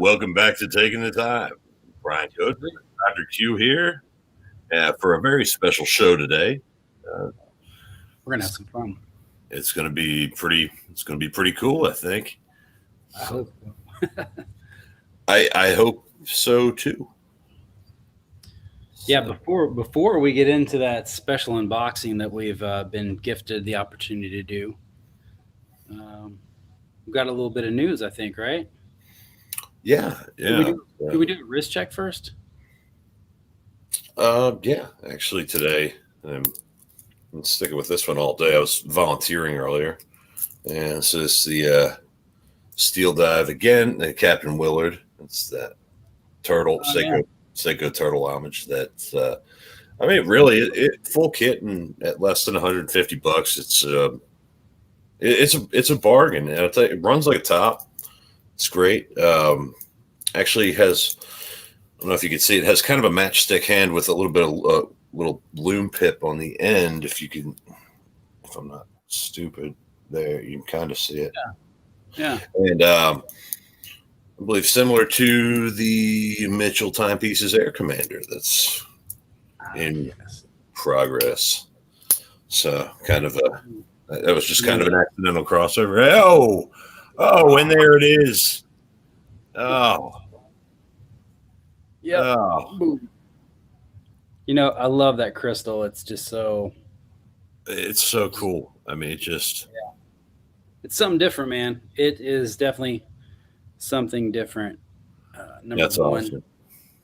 welcome back to Taking the Time. Brian Coach, Dr. Q here for a very special show today. We're gonna have some fun. It's going to be pretty. It's going to be pretty cool, I think. I hope so. I hope so too. Yeah, before we get into that special unboxing that we've been gifted the opportunity to do, we've got a little bit of news, I think, right? Yeah. Can we do a wrist check first? Yeah. Actually, today I'm sticking with this one all day. I was volunteering earlier, and so it's the steel dive again. Captain Willard. It's that turtle, Seiko turtle homage. That I mean, really, it full kit and at less than $150. It's a bargain, and I tell you, it runs like a top. It's great. Actually has, I don't know if you can see, it has kind of a matchstick hand with a little bit of little loom pip on the end. If I'm not stupid, there you can kind of see it. Yeah. And I believe similar to the Mitchell Timepieces Air Commander that's in progress. So kind of that was just kind of an accidental crossover. Oh, and there it is. Oh. Yeah. Oh. You know, I love that crystal. It's just it's so cool. I mean, it's something different, man. It is definitely something different. That's one. Awesome.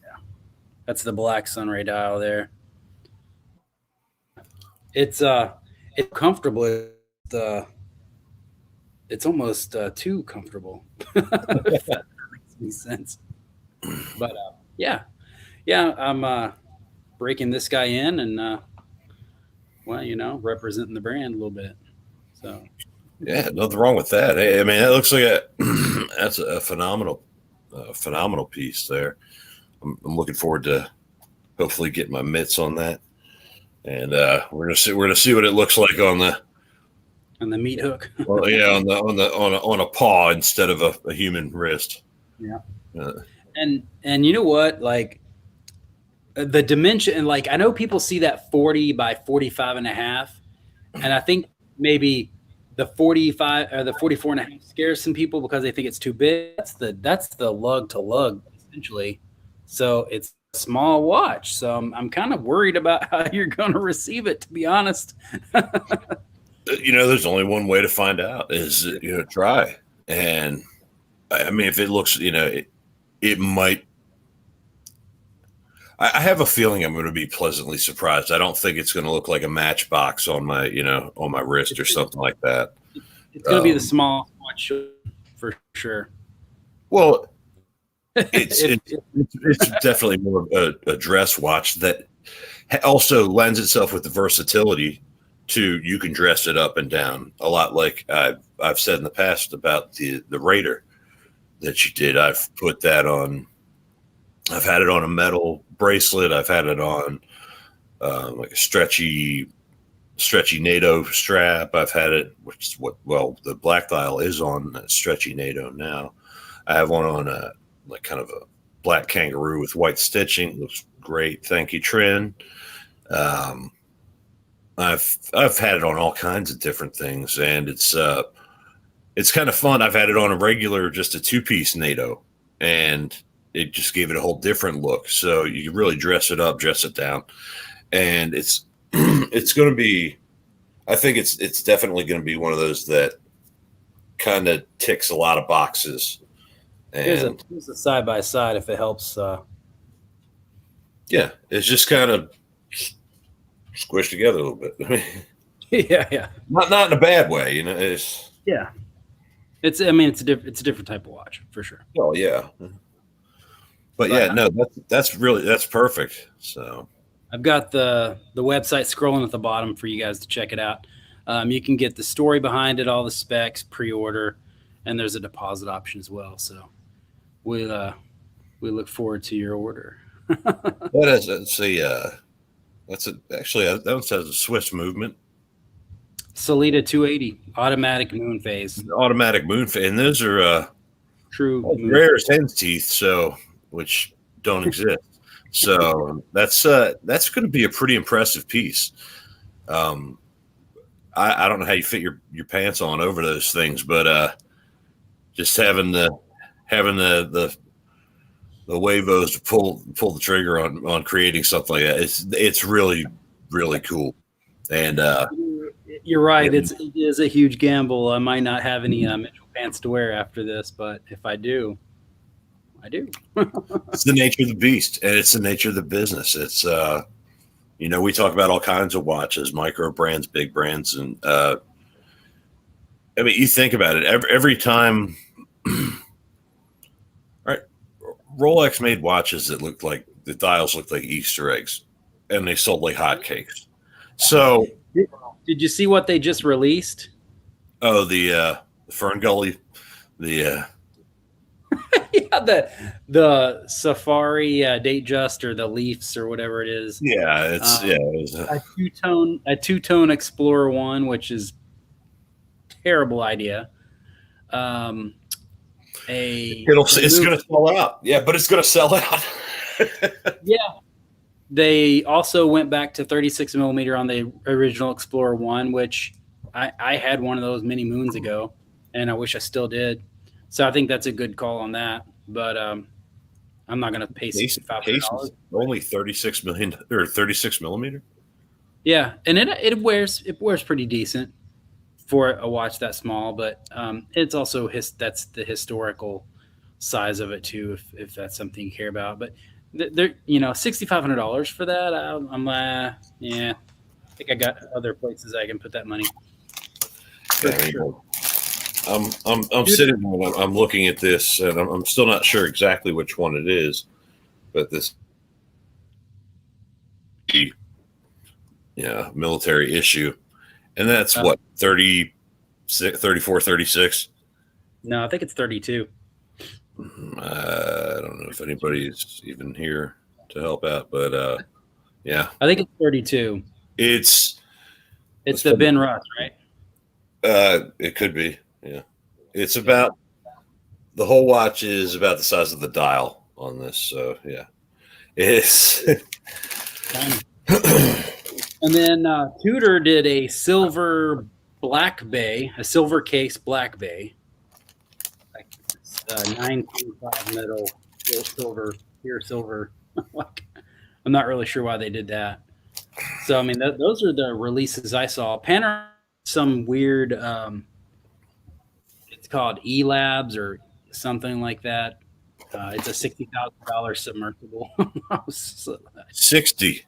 Yeah. That's the black sunray dial there. It's comfortable. It's almost too comfortable. If that makes any sense. But yeah, I'm breaking this guy in and representing the brand a little bit. So yeah, nothing wrong with that. Hey, I mean, that looks like that's a phenomenal piece there. I'm looking forward to hopefully getting my mitts on that, and we're gonna see what it looks like on the meat hook. Well, yeah, on a paw instead of a human wrist. Yeah. And you know what? Like the dimension, and like I know people see that 40 by 45 and a half, and I think maybe the 45 or the 44 and a half scares some people because they think it's too big. That's the lug to lug essentially. So it's a small watch. So I'm kind of worried about how you're going to receive it, to be honest. There's only one way to find out is try. And I mean, if it looks, it might. I have a feeling I'm going to be pleasantly surprised. I don't think it's going to look like a Matchbox on my wrist or something like that. It's going to be the small watch for sure. Well, it's definitely more of a dress watch that also lends itself with the versatility to you can dress it up and down a lot. Like I've said in the past about the Raider that you did. I've put that on. I've had it on a metal bracelet. I've had it on like a stretchy NATO strap. I've had it, which is the black dial is on a stretchy NATO now. I have one on a like kind of a black kangaroo with white stitching. Looks great. Thank you, Trin. I've had it on all kinds of different things, and it's kind of fun. I've had it on a regular, just a 2-piece NATO, and it just gave it a whole different look. So you really dress it up, dress it down, and it's going to be. I think it's definitely going to be one of those that kind of ticks a lot of boxes. And here's a side by side if it helps. Yeah, it's just kind of squished together a little bit. Yeah. Not in a bad way, It's It's a different type of watch for sure. Oh yeah, but yeah, no, that's perfect. So I've got the website scrolling at the bottom for you guys to check it out. You can get the story behind it, all the specs, pre-order, and there's a deposit option as well. So we look forward to your order. that one says a Swiss movement. Solita 280 automatic moon phase. Automatic moon phase, and those are true Well, it's moon. rare as hen's teeth, so which don't exist. So that's going to be a pretty impressive piece. Um, I don't know how you fit your pants on over those things, but just having the huevos to pull the trigger on creating something like that, it's really really cool. And You're right. and It is a huge gamble. I might not have any Mitchell pants to wear after this, but if I do, I do. it's the nature of the beast, and it's the nature of the business. It's we talk about all kinds of watches, micro brands, big brands, and I mean, you think about it. Every time, right? Rolex made watches that looked like the dials looked like Easter eggs, and they sold like hotcakes. So, Did you see what they just released? oh, the Fern Gully, the Yeah, the Safari Datejust or the Leafs or whatever it is. yeah, it was, A two-tone Explorer one, which is terrible idea. Um, it's going to sell out. Yeah, but it's going to sell out. Yeah. They also went back to 36 millimeter on the original Explorer one, which I had one of those many moons ago, and I wish I still did. So I think that's a good call on that. But I'm not going to pay $6,500. Only 36 million or 36 millimeter. Yeah, and it wears pretty decent for a watch that small, but it's also that's the historical size of it too, if that's something you care about. But they're $6,500 for that. I'm yeah, I think I got other places I can put that money. Yeah, sure. I'm sitting. I'm looking at this, and I'm still not sure exactly which one it is, but this, military issue, and that's what 34, 36. No, I think it's 32. I don't know if anybody's even here to help out, but yeah, I think it's 32. It's the Ben Russ, right? It could be. Yeah, it's about the whole watch is about the size of the dial on this. So yeah, it's. And then Tudor did a silver black bay, a silver case black bay, like 925 metal, silver, pure silver. I'm not really sure why they did that. So I mean, those are the releases I saw. Panerai, some weird. It's called E Labs or something like that. It's a $60,000 submersible. 60.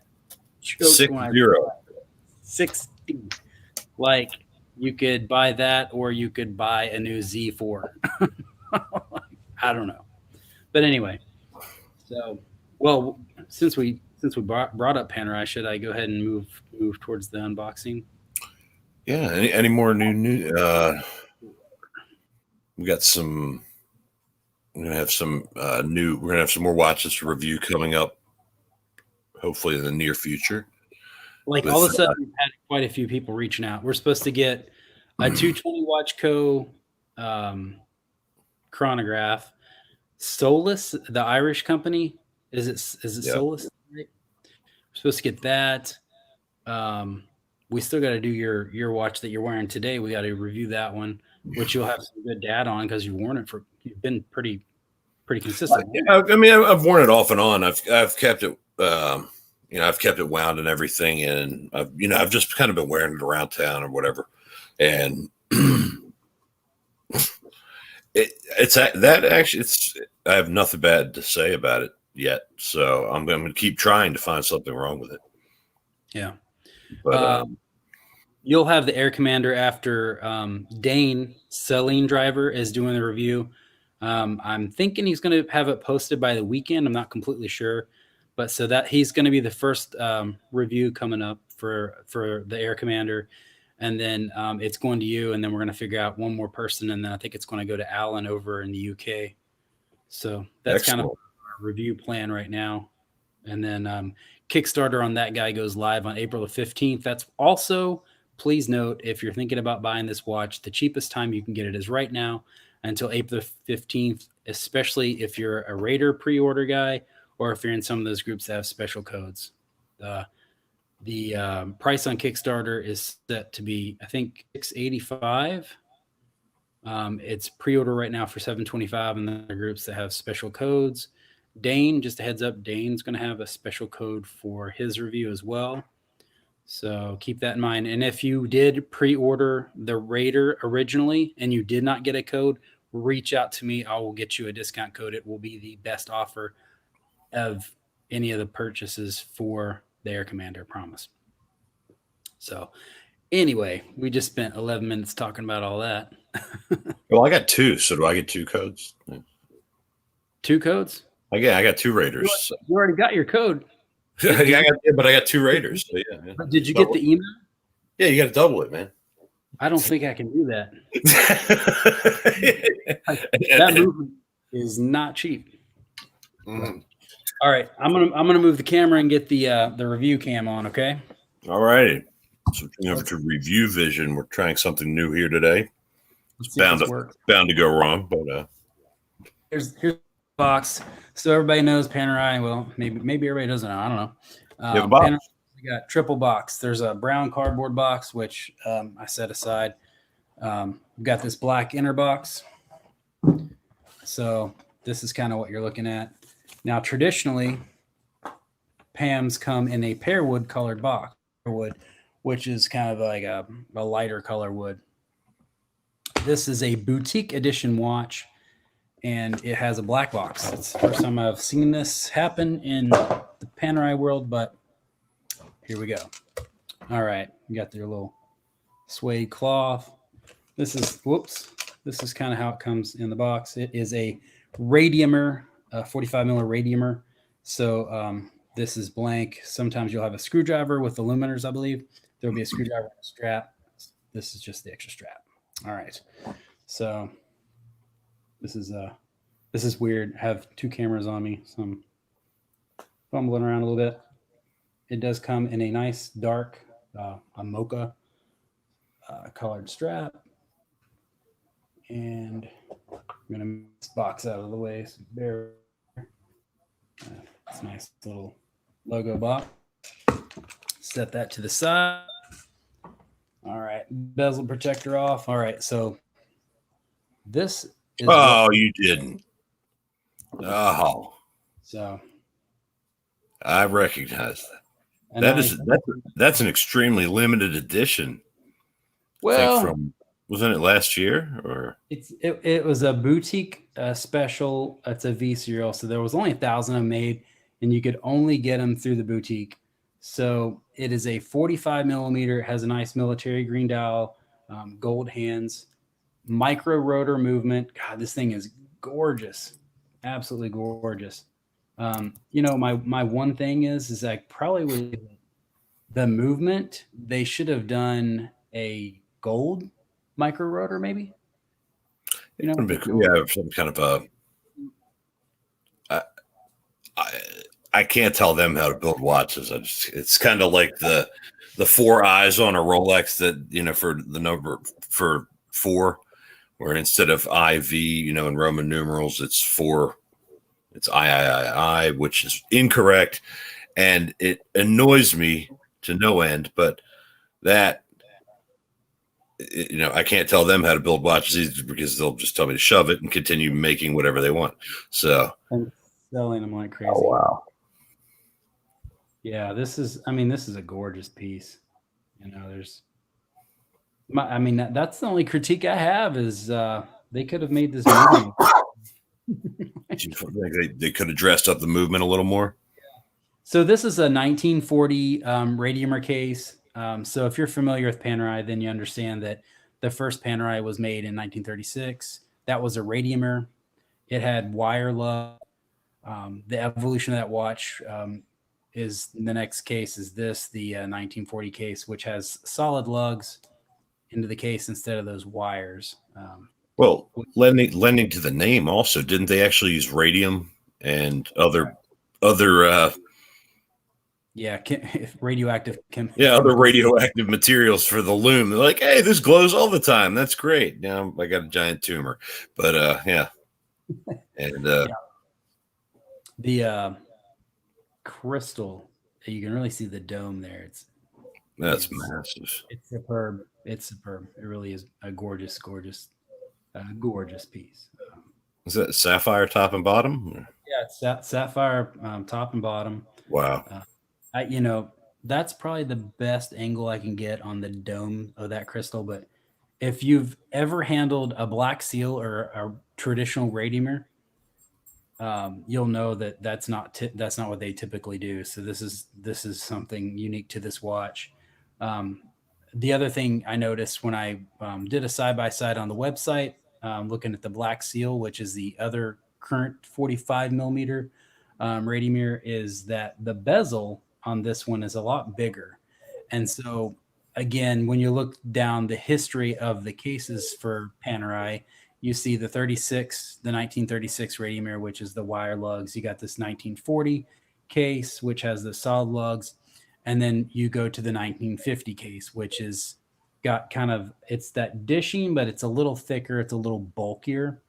60. 60. Like you could buy that, or you could buy a new Z4. I don't know, but anyway. So, well, since we brought up Panerai, should I go ahead and move towards the unboxing? Yeah. Any more new? We got some. We're gonna have some new. We're gonna have some more watches to review coming up. Hopefully in the near future. Like all of a sudden, we've had quite a few people reaching out. We're supposed to get a 220 Watch Co. chronograph. Solus, the Irish company, is it Solus? Right? We're supposed to get that. We still got to do your watch that you're wearing today. We got to review that one, which you'll have some good data on because you've been pretty consistent. I mean, I've worn it off and on. I've kept it. I've kept it wound and everything, and I've just kind of been wearing it around town or whatever, and I have nothing bad to say about it yet, so I'm going to keep trying to find something wrong with it. Yeah, but you'll have the Air Commander after Dane Celine Driver is doing the review. I'm thinking he's going to have it posted by the weekend. I'm not completely sure. But so that he's going to be the first review coming up for the Air Commander, and then it's going to you, and then we're going to figure out one more person, and then I think it's going to go to Alan over in the UK. So that's Excellent. Kind of our review plan right now, and then Kickstarter on that guy goes live on April the 15th. That's also, please note, if you're thinking about buying this watch, the cheapest time you can get it is right now until April the 15th. especially if you're a Raider pre-order guy or if you're in some of those groups that have special codes. The price on Kickstarter is set to be, I think, $685. It's pre-order right now for $725, and then there are groups that have special codes. Dane, just a heads up, Dane's going to have a special code for his review as well. So keep that in mind. And if you did pre-order the Raider originally and you did not get a code, reach out to me. I will get you a discount code. It will be the best offer of any of the purchases for the Air Commander, promise. So anyway, we just spent 11 minutes talking about all that. Well, I got 2. So do I get 2 codes? Yeah. 2 codes? I got 2 Raiders. You already got your code. But I got 2 Raiders. So yeah. But did you get the email? Yeah, you got to double it, man. I don't think I can do that. That movement is not cheap. Mm. All right, I'm gonna move the camera and get the review cam on. Okay. All righty. Switching over to Review Vision. We're trying something new here today. It's bound to go wrong, but here's the box. So everybody knows panerai. Well, maybe everybody doesn't know. I don't know. Panerai, we got triple box. There's a brown cardboard box, which I set aside. We've got this black inner box. So this is kind of what you're looking at. Now, traditionally, PAMs come in a pear wood colored box, which is kind of like a lighter color wood. This is a boutique edition watch, and it has a black box. It's the first time I've seen this happen in the panerai world, but here we go. All right, you got your little suede cloth. This is kind of how it comes in the box. It is a radiumer, a 45 mil radiumer. So this is blank. Sometimes you'll have a screwdriver with aluminers, I believe. There'll be a screwdriver and a strap. This is just the extra strap. All right. So this is weird. I have 2 cameras on me, so I'm fumbling around a little bit. It does come in a nice dark, a mocha colored strap. And I'm going to move this box out of the way. So it's a nice little logo box. Set that to the side. All right. Bezel protector off. All right. So this is. Oh, you didn't. Oh. So. I recognize that. That's an extremely limited edition. Well, wasn't it last year or? It was a boutique special. It's a V serial, so there was only 1,000 of them made, and you could only get them through the boutique. So it is a 45 millimeter. It has a nice military green dial, gold hands, micro rotor movement. God, this thing is gorgeous, absolutely gorgeous. My one thing is like probably with the movement, they should have done a gold micro rotor, maybe. Yeah, some kind of I can't tell them how to build watches. It's kind of like the 4 eyes on a Rolex that for the number for 4, where instead of IV, in Roman numerals, it's 4. It's I, which is incorrect, and it annoys me to no end. But that, I can't tell them how to build watches because they'll just tell me to shove it and continue making whatever they want. So and selling them like crazy. Oh wow! Yeah, this is a gorgeous piece. That's the only critique I have is they could have made this movie. They could have dressed up the movement a little more. So this is a 1940 radiumer case. So if you're familiar with panerai, then you understand that the first panerai was made in 1936. That was a radiumer. It had wire lug. The evolution of that watch is the next case is the 1940 case, which has solid lugs into the case instead of those wires. Well, lending to the name also, didn't they actually use radium and other radioactive other radioactive materials for the loom? They're like, hey, this glows all the time. That's great. Now I got a giant tumor. But yeah. And Yeah. The crystal, you can really see the dome there. that's It's massive. it's superb. It's superb. It really is a gorgeous, gorgeous, gorgeous piece. Is that sapphire top and bottom? Yeah, it's sapphire, top and bottom. Wow. Uh, that's probably the best angle I can get on the dome of that crystal. But if you've ever handled a black seal or a traditional radiator, you'll know that that's not what they typically do. So this is something unique to this watch. Um, the other thing I noticed when I did a side by side on the website, looking at the Black Seal, which is the other current 45 millimeter radiator, is that the bezel on this one is a lot bigger. And so, again, when you look down the history of the cases for panerai, you see the 1936 radiator, which is the wire lugs. You got this 1940 case, which has the solid lugs. And then you go to the 1950 case, which is got kind of, it's that dishing, but it's a little thicker, it's a little bulkier.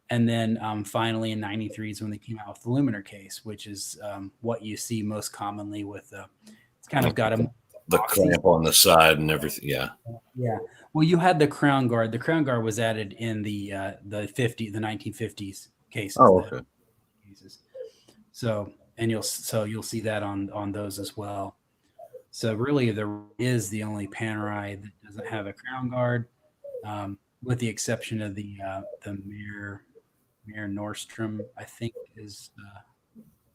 And then finally in 93 is when they came out with the luminar case, which is what you see most commonly with, it's kind of got a The boxy. clamp on the side and everything. Yeah. Yeah. Well, you had the crown guard. The crown guard was added in the 1950s cases. Oh, okay. Cases. So you'll see that on those as well. So really, there is the only panerai that doesn't have a crown guard, with the exception of the Mir Nordstrom, I think is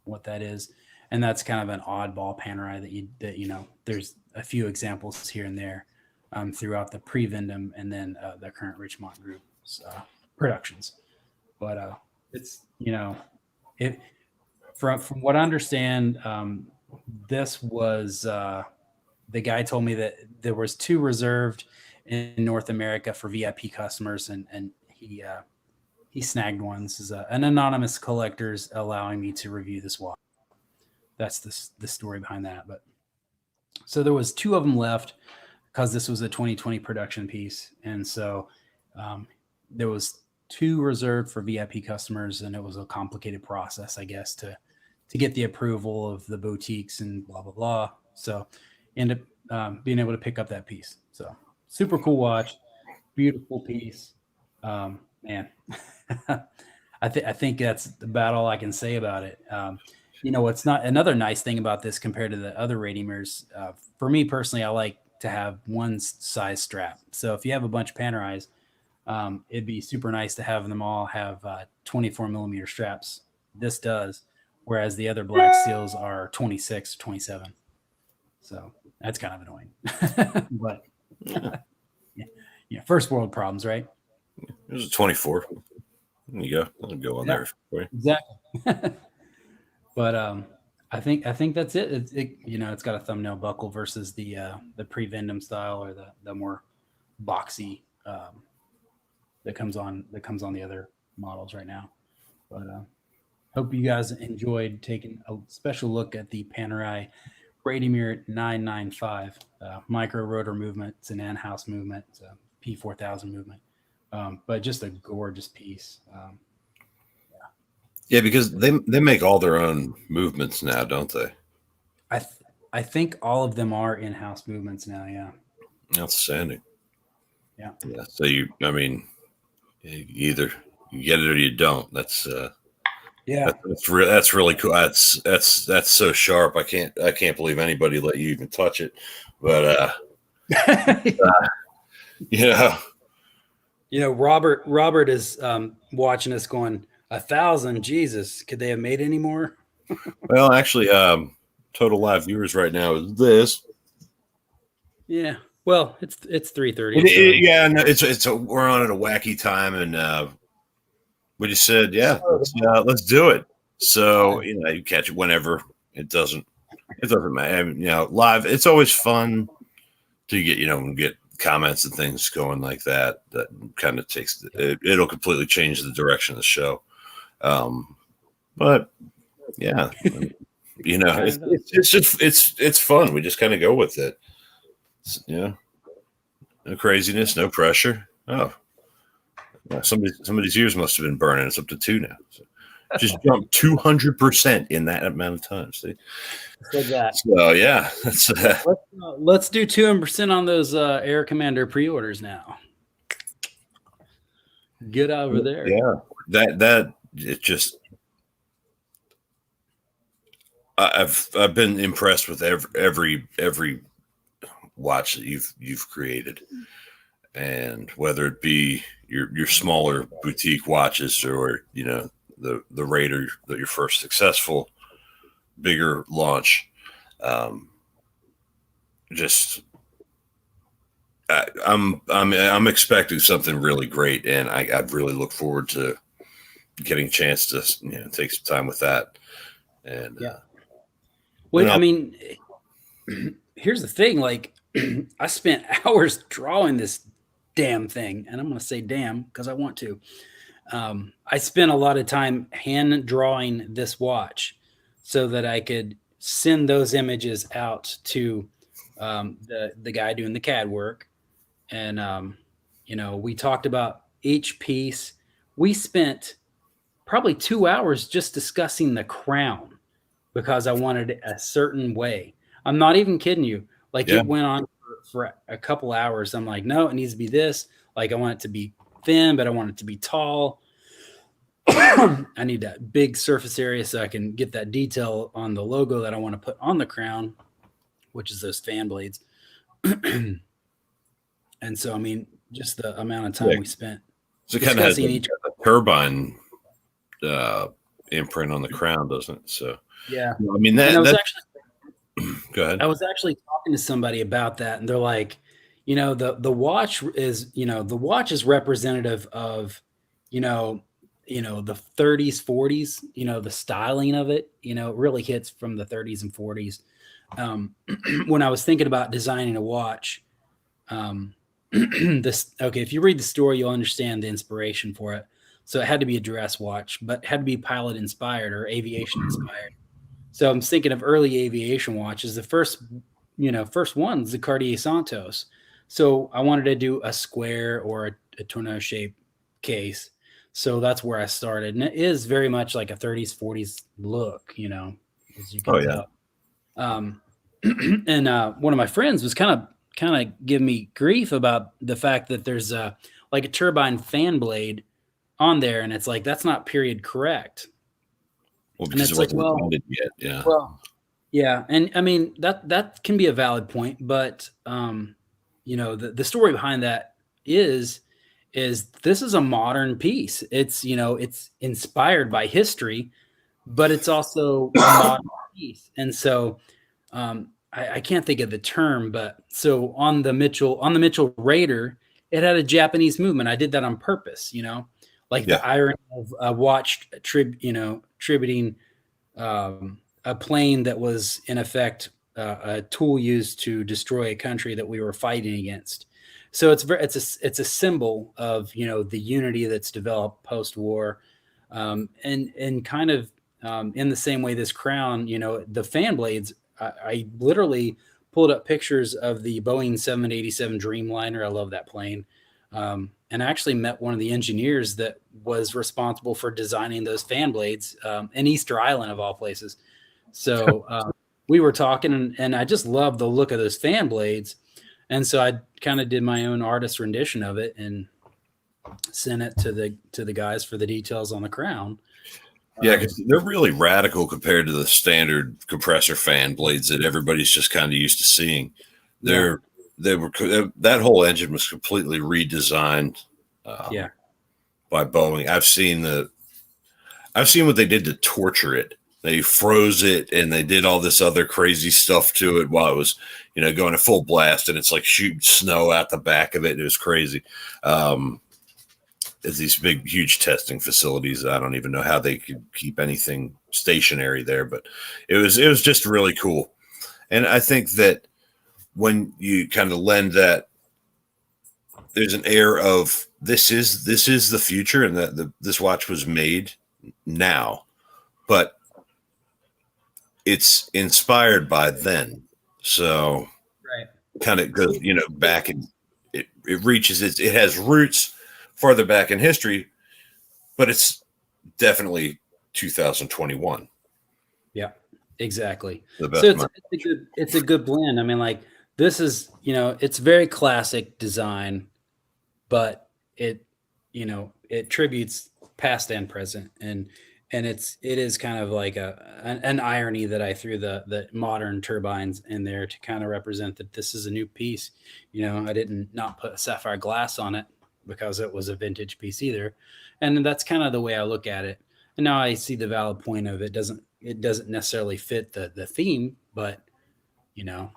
what that is, and that's kind of an oddball panerai that there's a few examples here and there throughout the pre-Vindom and then the current Richmond Group's productions. But it's it from what I understand, this was the guy told me that there was 2 reserved in North America for VIP customers, and he snagged one. This is an anonymous collector's allowing me to review this watch. That's the story behind that. But so there was 2 of them left because this was a 2020 production piece, and so there was 2 reserved for VIP customers, and it was a complicated process, I guess, to get the approval of the boutiques and blah blah blah. So end up being able to pick up that piece. So super cool watch, beautiful piece, man. I think that's about all I can say about it. It's not another nice thing about this compared to the other radiators. For me personally, I like to have one size strap. So if you have a bunch of panerais, it'd be super nice to have them all have 24 millimeter straps. This does, whereas the other black seals are 26, 27. So that's kind of annoying. But yeah, first world problems, right? It was a 24. There you go. That'll go on there for you. Exactly. But I think that's it. It's got a thumbnail buckle versus the pre-Vindom style or the more boxy that comes on the other models right now. But hope you guys enjoyed taking a special look at the panerai Radiamir 995 micro rotor movement. It's an in-house movement. It's a P4000 movement, but just a gorgeous piece. Yeah, because they make all their own movements now, don't they? I think all of them are in-house movements now. Yeah. Outstanding. Yeah. So either you get it or you don't. That's that's really cool. That's so sharp. I can't believe anybody let you even touch it. But Robert is watching us going, 1,000, Jesus, could they have made any more? Well, actually, total live viewers right now is this. Yeah. Well, it's 3:30. Yeah, no, we're on at a wacky time, and we just said, let's do it. So you catch it whenever. It doesn't matter. Live. It's always fun to get comments and things going like that. That kind of takes it'll completely change the direction of the show. But yeah, it's fun. We just kind of go with it. No craziness, no pressure. Oh, Somebody's ears must have been burning. It's up to 2 now. So just jumped 200% in that amount of time. See? Said that. So yeah, let's do 200% on those Air Commander pre-orders now. Get over there. Yeah, that it just. I've been impressed with every watch that you've created, and whether it be your smaller boutique watches or the Raider, that your first successful bigger launch, just I'm expecting something really great, and I really look forward to getting a chance to take some time with that. And yeah. Well, I mean, here's the thing. Like, I spent hours drawing this damn thing, and I'm going to say damn because I want to. I spent a lot of time hand drawing this watch so that I could send those images out to the guy doing the CAD work. And, we talked about each piece. We spent probably 2 hours just discussing the crown because I wanted it a certain way. I'm not even kidding you. Like, it went on for a couple hours. I'm like, no, it needs to be this. Like, I want it to be thin, but I want it to be tall. I need that big surface area so I can get that detail on the logo that I want to put on the crown, which is those fan blades. And so, I mean, just the amount of time we spent discussing each turbine imprint on the crown, doesn't it? So yeah, I mean that's go ahead. I was actually talking to somebody about that, and they're like, the watch is representative of the 30s, 40s, the styling of it, it really hits from the 30s and 40s. When I was thinking about designing a watch, if you read the story, you'll understand the inspiration for it. So it had to be a dress watch, but it had to be pilot inspired or aviation inspired. So I'm thinking of early aviation watches. The first one's the Cartier Santos. So I wanted to do a square or a tornado shaped case. So that's where I started. And it is very much like a 30s, 40s look, as you can tell. And one of my friends was kind of giving me grief about the fact that there's like a turbine fan blade on there, and it's like, that's not period correct. Well, because it wasn't founded yet. Yeah. Well, yeah. And I mean, that can be a valid point, but the story behind that is this is a modern piece. It's, it's inspired by history, but it's also a modern piece. And so I can't think of the term, but so on the Mitchell Raider, it had a Japanese movement. I did that on purpose, like the irony of a watch tributing a plane that was in effect a tool used to destroy a country that we were fighting against. So it's a symbol of the unity that's developed post-war, and kind of in the same way this crown, the fan blades. I literally pulled up pictures of the Boeing 787 Dreamliner. I love that plane. And I actually met one of the engineers that was responsible for designing those fan blades in Easter Island, of all places. So we were talking, and I just love the look of those fan blades. And so I kind of did my own artist rendition of it and sent it to the guys for the details on the crown. Yeah, because they're really radical compared to the standard compressor fan blades that everybody's just kind of used to seeing. That whole engine was completely redesigned by Boeing. I've seen what they did to torture it. They froze it and they did all this other crazy stuff to it while it was, going at full blast, and it's like shooting snow out the back of it. It was crazy. It's these big, huge testing facilities. I don't even know how they could keep anything stationary there, but it was just really cool. And I think that when you kind of lend that, there's an air of this is the future, and that this watch was made now, but it's inspired by then. So kind of goes, back, and it reaches it has roots farther back in history, but it's definitely 2021. Yeah, exactly. The So best it's a good blend. I mean, like this is, it's very classic design, but it, it tributes past and present, and it is kind of like an irony that I threw the modern turbines in there to kind of represent that this is a new piece. I didn't not put sapphire glass on it because it was a vintage piece either, and that's kind of the way I look at it. And now I see the valid point of it doesn't necessarily fit the theme, but you know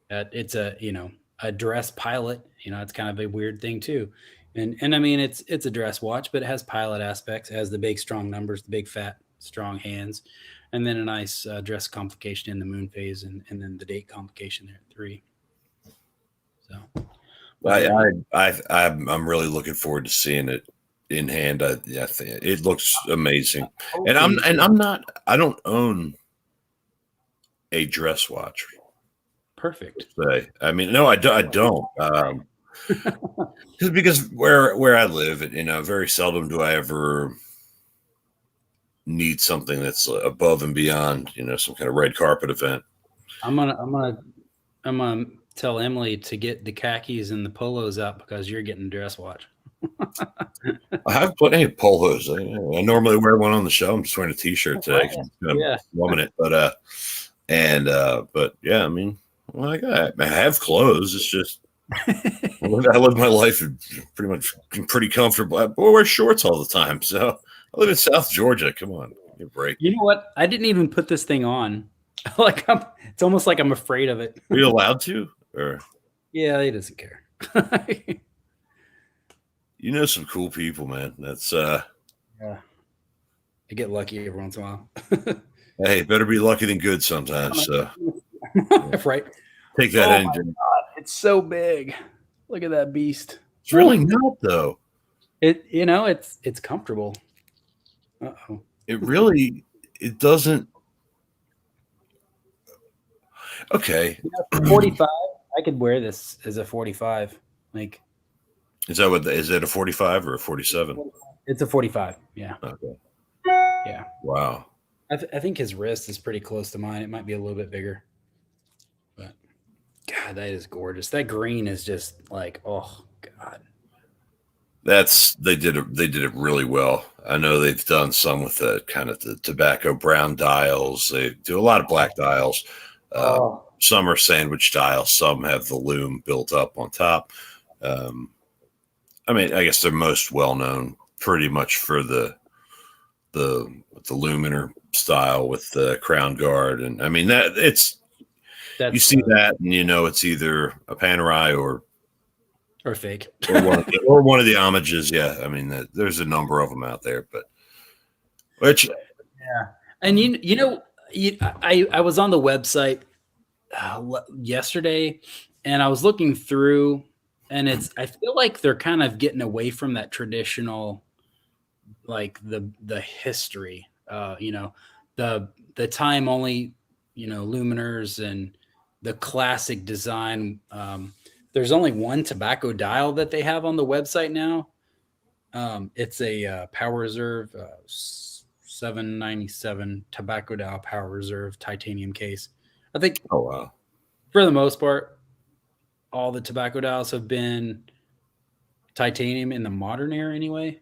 it's a dress pilot. It's kind of a weird thing too. And I mean it's a dress watch, but it has pilot aspects. It has the big strong numbers, the big fat strong hands, and then a nice dress complication in the moon phase, and then the date complication there at 3. So, but I, yeah, I'm really looking forward to seeing it in hand. I think it looks amazing, and hopefully, I don't own a dress watch. perfect. Say, I mean, no, I don't. Because where I live, very seldom do I ever need something that's above and beyond, some kind of red carpet event. I'm gonna tell Emily to get the khakis and the polos out because you're getting a dress watch. I have plenty of polos. I normally wear one on the show. I'm just wearing a t-shirt today. Yeah. Woman it, but yeah, I mean, well, I have clothes. It's just I live my life pretty much pretty comfortable. I wear shorts all the time. So I live in South Georgia. Come on, give me a break. You know what? I didn't even put this thing on. It's almost like I'm afraid of it. Are you allowed to? Or Yeah, he doesn't care. some cool people, man. That's Yeah, I get lucky every once in a while. hey, better be lucky than good sometimes. So Right? take that Oh my engine. God, it's so big. Look at that beast. It's really not though. It's comfortable. Uh-oh. It doesn't. Okay. 45. I could wear this as a 45. Like, Is it a 45 or a 47? it's a 45. Yeah. Okay. Yeah. Wow. I think his wrist is pretty close to mine. It might be a little bit bigger. But God, that is gorgeous. That green is just like, oh God. They did it really well. I know they've done some with the kind of the tobacco brown dials. They do a lot of black dials. Oh. Some are sandwich dials. Some have the loom built up on top. I mean, I guess they're most well known pretty much for the luminar style with the crown guard, and I mean you see that, and it's either a panerai or fake or one of the homages. Yeah, I mean there's a number of them out there, but yeah. And I was on the website yesterday, and I was looking through, and I feel like they're kind of getting away from that traditional, like the history, the time only, luminars and the classic design. There's only one tobacco dial that they have on the website now. It's a Power Reserve 797 tobacco dial Power Reserve titanium case. I think. Oh wow! For the most part, all the tobacco dials have been titanium in the modern era, anyway.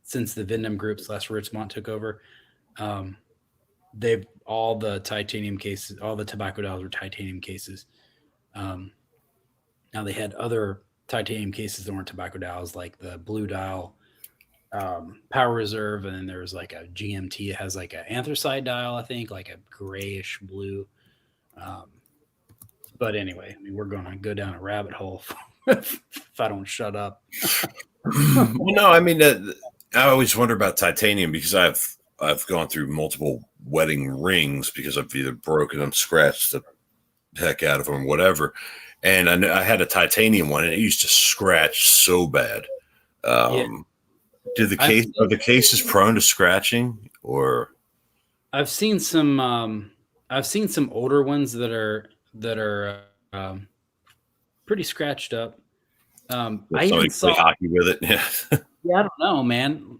Since the Vindham Group / Richmont took over, all the titanium cases, all the tobacco dials were titanium cases. Now they had other titanium cases that weren't tobacco dials, like the blue dial Power Reserve, and then there was like a GMT. It has like an anthracite dial, I think, like a grayish blue. But anyway, I mean, we're going to go down a rabbit hole if I don't shut up. Well, no, I mean, I always wonder about titanium because I've gone through multiple wedding rings because I've either broken them, scratched the heck out of them, whatever. And I had a titanium one, and it used to scratch so bad. Yeah. Are the cases prone to scratching, or? I've seen some older ones that are pretty scratched up. I Somebody even play saw. hockey with it. Yeah. Yeah, I don't know, man.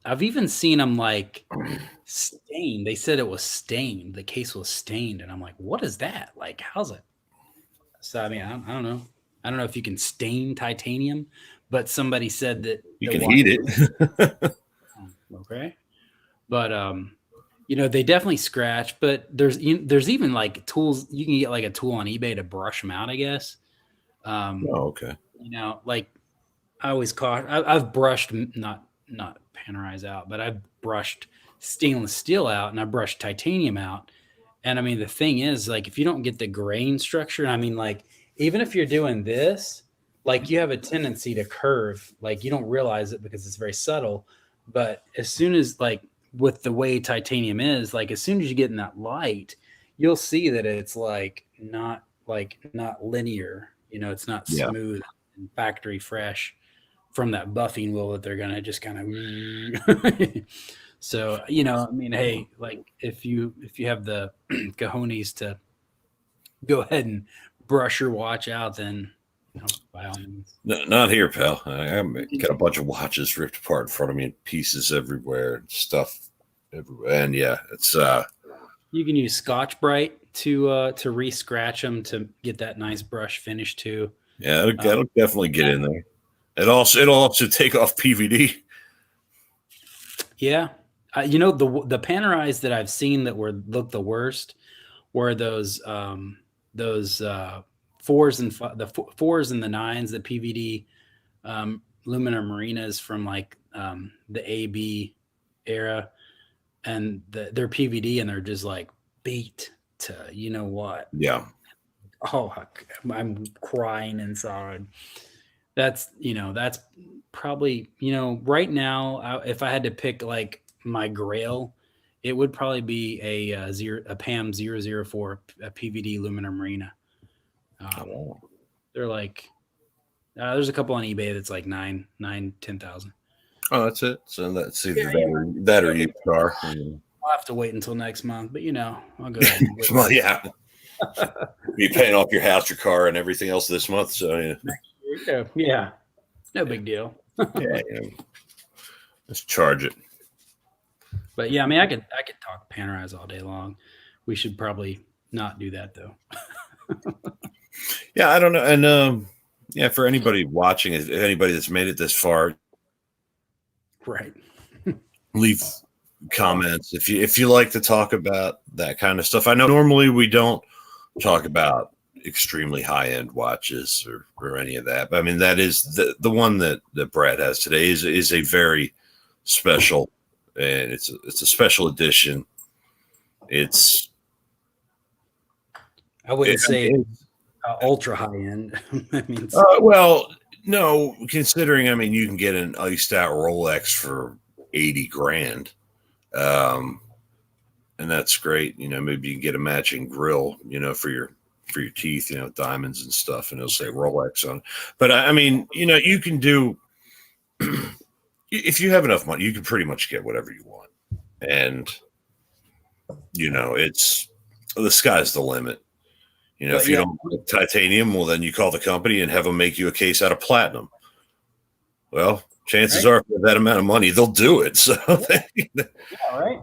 I've even seen them like stained. They said it was stained. The case was stained, and I'm like, what is that? Like, how's it? So I mean, I don't know. I don't know if you can stain titanium, but somebody said that You the can watch. heat it. Okay, but they definitely scratch. But there's even like tools you can get like a tool on eBay to brush them out. I guess. Oh, okay. Like I always I've brushed not panerais out, but I've brushed stainless steel out and I brushed titanium out. And I mean, the thing is, like, if you don't get the grain structure, I mean, like, even if you're doing this, like, you have a tendency to curve. Like, you don't realize it because it's very subtle. But as soon as, like, with the way titanium is, like, as soon as you get in that light, you'll see that it's not linear. It's not Yeah. smooth and factory fresh from that buffing wheel that they're gonna just kind of. So I mean, hey, like if you have the cojones to go ahead and brush your watch out, then by all means. No, not here, pal. I got a bunch of watches ripped apart in front of me, and pieces everywhere, stuff everywhere, and yeah, it's You can use Scotch Brite to re-scratch them to get that nice brush finish too. yeah, it'll definitely get in there. It'll also take off PVD. Yeah, the panerais that I've seen that look the worst were those fours and fours and the nines, the PVD Lumina Marinas from like the AB era, and they're PVD and they're just like beat to what. Yeah. Oh, I'm crying inside. That's probably right now. If I had to pick like my grail, it would probably be a PAM 004, a PVD Lumina Marina. They're like there's a couple on eBay that's like 10,000. Oh, that's it. So that's either that or used car. I'll have to wait until next month, but I'll go ahead and wait. Well, yeah. You're paying off your house, your car, and everything else this month. So yeah, no big deal. Yeah, let's charge it. But yeah, I mean, I could talk panerais all day long. We should probably not do that though. Yeah, I don't know, and yeah, for anybody watching, if anybody that's made it this far, right, leave comments if you like to talk about that kind of stuff. I know normally we don't talk about extremely high-end watches or any of that, but I mean that is the one that Brad has today is a very special, and it's a special edition. I wouldn't say ultra high-end. I mean, well, no, considering I mean you can get an iced out Rolex for 80 grand. And that's great. Maybe you can get a matching grill, for your teeth, diamonds and stuff, and it'll say Rolex on. But I mean, you can do if you have enough money, you can pretty much get whatever you want. And it's the sky's the limit. If you don't like titanium, well then you call the company and have them make you a case out of platinum. Well, chances are for that amount of money, they'll do it. So yeah, right.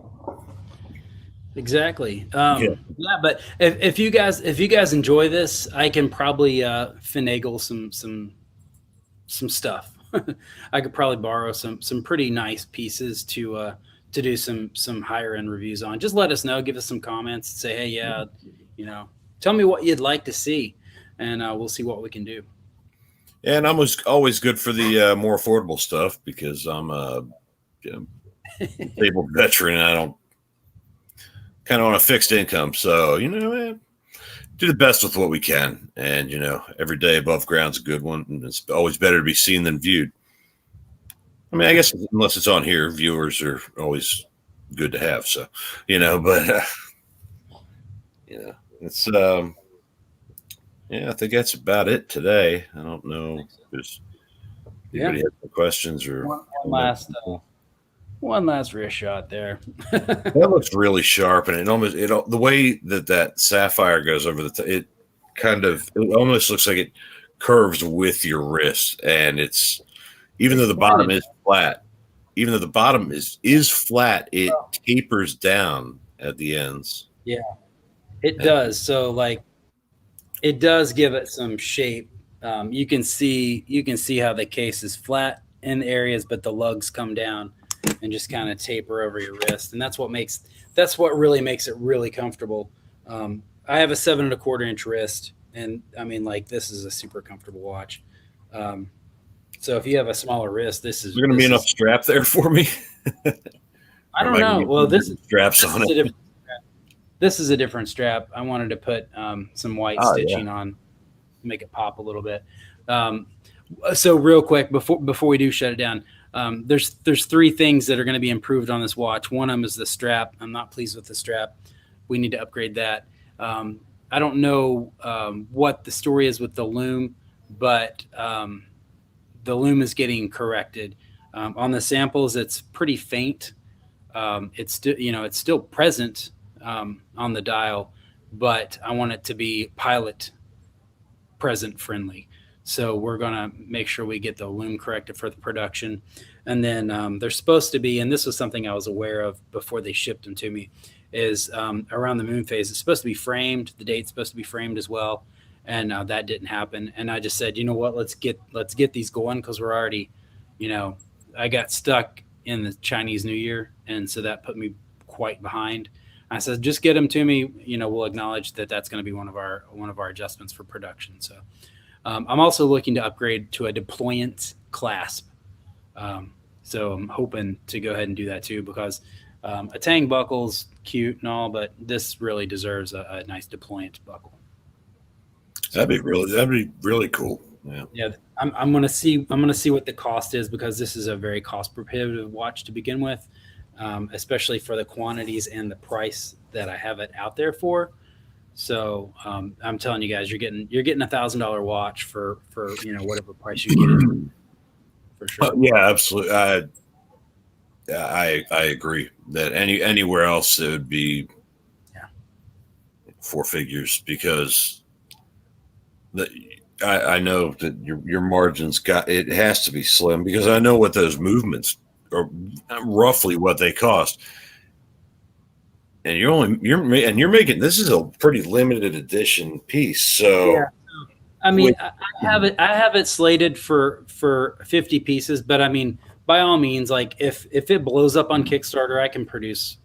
Exactly. Yeah, but if you guys enjoy this, I can probably finagle some stuff. I could probably borrow some pretty nice pieces to do some higher end reviews on. Just let us know, give us some comments, say, hey, yeah, tell me what you'd like to see, and we'll see what we can do. And I'm always good for the more affordable stuff because I'm a disabled veteran and I don't kind of on a fixed income. So, man, do the best with what we can. And, every day above ground's a good one. And it's always better to be seen than viewed. I mean, I guess unless it's on here, viewers are always good to have. So, but, it's, yeah, I think that's about it today. I don't know if there's anybody has any questions or one last wrist shot there. That looks really sharp, and the way that sapphire goes over it almost looks like it curves with your wrist, and it's even though the bottom is flat, even though the bottom is flat, it tapers down at the ends. Yeah, it does. So like, it does give it some shape. You can see how the case is flat in the areas, but the lugs come down and just kind of taper over your wrist, and that's what really makes it really comfortable. I have a 7.25 inch wrist, and I mean, like, this is a super comfortable watch. So if you have a smaller wrist, this is going to be enough strap there for me. I don't know. Well, this is straps on it. This is a different strap. I wanted to put some white stitching on, make it pop a little bit. So real quick before we do shut it down, there's 3 things that are going to be improved on this watch. One of them is the strap. I'm not pleased with the strap. We need to upgrade that. I don't know what the story is with the loom, but the loom is getting corrected. On the samples, it's pretty faint. It's still present on the dial, but I want it to be pilot present friendly. So we're going to make sure we get the loom corrected for the production. And then there's supposed to be, and this was something I was aware of before they shipped them to me, is around the moon phase, it's supposed to be framed. The date's supposed to be framed as well. And that didn't happen. And I just said, you know what, let's get these going, because we're already, I got stuck in the Chinese New Year. And so that put me quite behind. I said, just get them to me. We'll acknowledge that that's going to be one of our adjustments for production. So I'm also looking to upgrade to a deployant clasp. So I'm hoping to go ahead and do that too, because a Tang buckle's cute and all, but this really deserves a nice deployant buckle. That'd be really cool. Yeah. I'm gonna see what the cost is, because this is a very cost prohibitive watch to begin with, especially for the quantities and the price that I have it out there for. So I'm telling you guys, you're getting $1,000 watch for whatever price you get it for sure. Yeah, absolutely. I agree that anywhere else it would be 4 figures, because I know that your margins it has to be slim, because I know what those movements are, roughly what they cost, and you're making, this is a pretty limited edition piece. So yeah. I mean, I have it slated for 50 pieces, but I mean, by all means, like if it blows up on Kickstarter, I can produce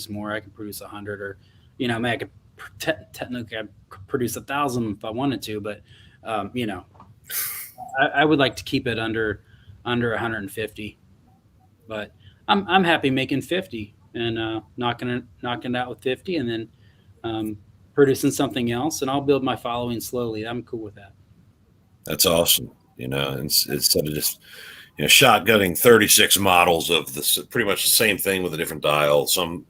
more. I can produce 100, or I mean, I could technically produce 1,000 if I wanted to, but I would like to keep it under 150. But I'm happy making 50 and knocking it out with 50, and then producing something else, and I'll build my following slowly. I'm cool with that. That's awesome. Instead of just shotgunning 36 models of this, pretty much the same thing with a different dial. Some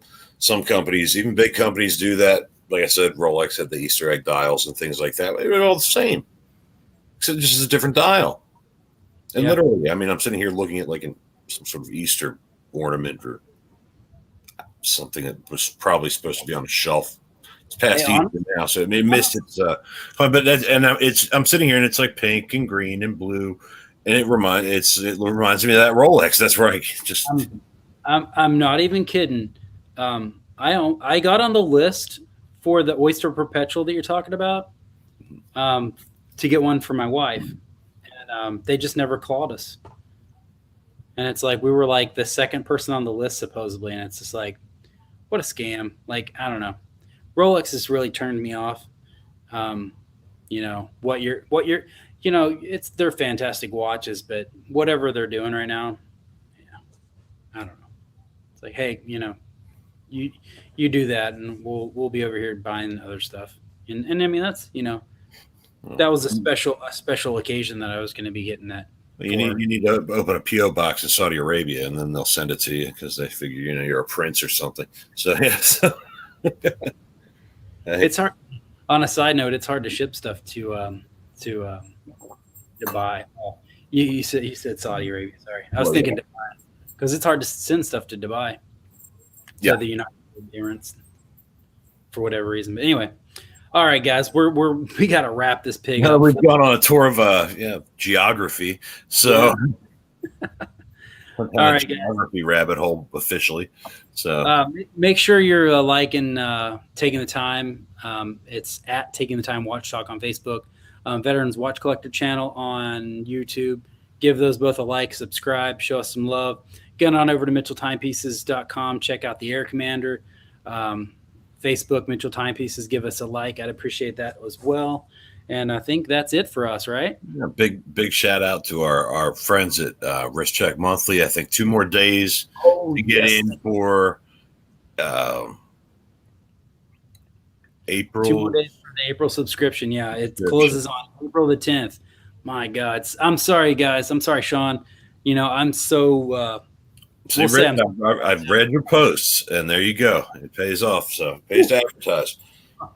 companies, even big companies, do that. Like I said, Rolex had the Easter egg dials and things like that. They're all the same, except just a different dial. And literally, I mean, I'm sitting here looking at like some sort of Easter ornament or something that was probably supposed to be on a shelf. It's past Easter now, so it missed its. I'm sitting here and it's like pink and green and blue, and it reminds me of that Rolex. That's right. Just I'm not even kidding. I got on the list for the Oyster Perpetual that you're talking about, to get one for my wife, and they just never called us. And it's like, we were like the second person on the list supposedly, and it's just like, what a scam. Like, I don't know. Rolex has really turned me off. They're fantastic watches, but whatever they're doing right now, I don't know. It's like, hey, you do that, and we'll be over here buying other stuff. And I mean, that's that was a special occasion that I was going to be getting that. Well, you need to open a PO box in Saudi Arabia, and then they'll send it to you, because they figure you're a prince or something. So yeah. It's hard. On a side note, it's hard to ship stuff to Dubai. Oh, you said Saudi Arabia. Sorry, I was thinking Dubai, because it's hard to send stuff to Dubai. Yeah, the United Emirates, for whatever reason. But anyway, All right, guys, we got to wrap this pig No, up. we've gone on a tour of geography. So all right, geography rabbit hole officially. So make sure you're liking, taking the time. It's at Taking the Time Watch Talk on Facebook, Veterans Watch Collector channel on YouTube. Give those both a like, subscribe, show us some love. Get on over to MitchellTimepieces.com. Check out the Air Commander. Facebook, Mitchell Timepieces. Give us a like. I'd appreciate that as well. And I think that's it for us, right? Yeah, big shout out to our friends at Wrist Check Monthly. I think 2 more days to get in for April. 2 more days for the April subscription. Yeah, it closes on April the 10th. My God. I'm sorry, guys. I'm sorry, Sean. I'm so See, Rick, I've read your posts, and there you go. It pays off. So it pays to advertise.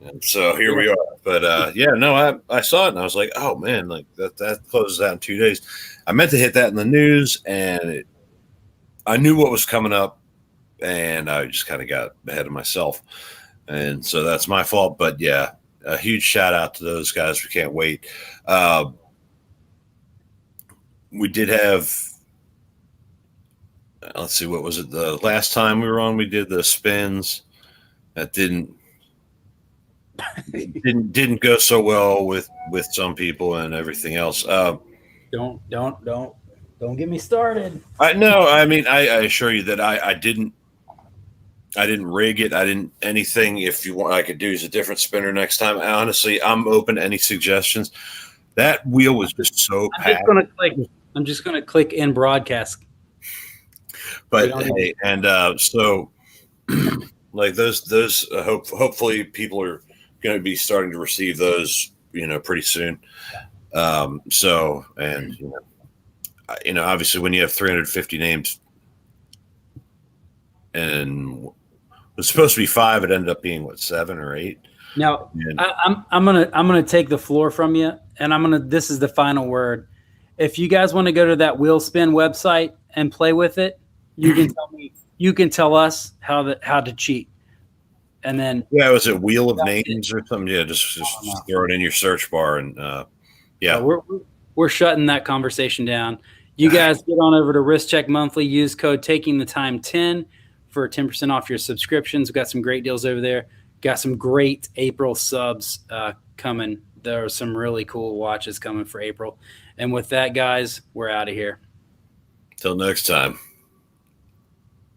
And so here we are. But I saw it and I was like, oh man, like that closes out in 2 days. I meant to hit that in the news, and I knew what was coming up, and I just kind of got ahead of myself. And so that's my fault. But yeah, a huge shout out to those guys. We can't wait. We did have, let's see, what was it? The last time we were on, we did the spins. That didn't go so well with some people and everything else. Don't get me started. I know. I mean, I assure you that I didn't rig it. I didn't anything. If you want, I could use a different spinner next time. Honestly, I'm open to any suggestions. That wheel was just so packed. I'm just gonna click in broadcast. But hey, and so like those hopefully people are going to be starting to receive those, pretty soon. So, and obviously when you have 350 names, and it was supposed to be 5, it ended up being 7 or 8. Now I'm gonna take the floor from you, and this is the final word. If you guys want to go to that wheel spin website and play with it, you can tell me. You can tell us how to cheat. And then was it Wheel of Names or something? Yeah, just throw it in your search bar, and we're shutting that conversation down. You guys get on over to Wrist Check Monthly. Use code Taking the Time 10 for 10% off your subscriptions. We've got some great deals over there. Got some great April subs coming. There are some really cool watches coming for April. And with that, guys, we're out of here. Till next time.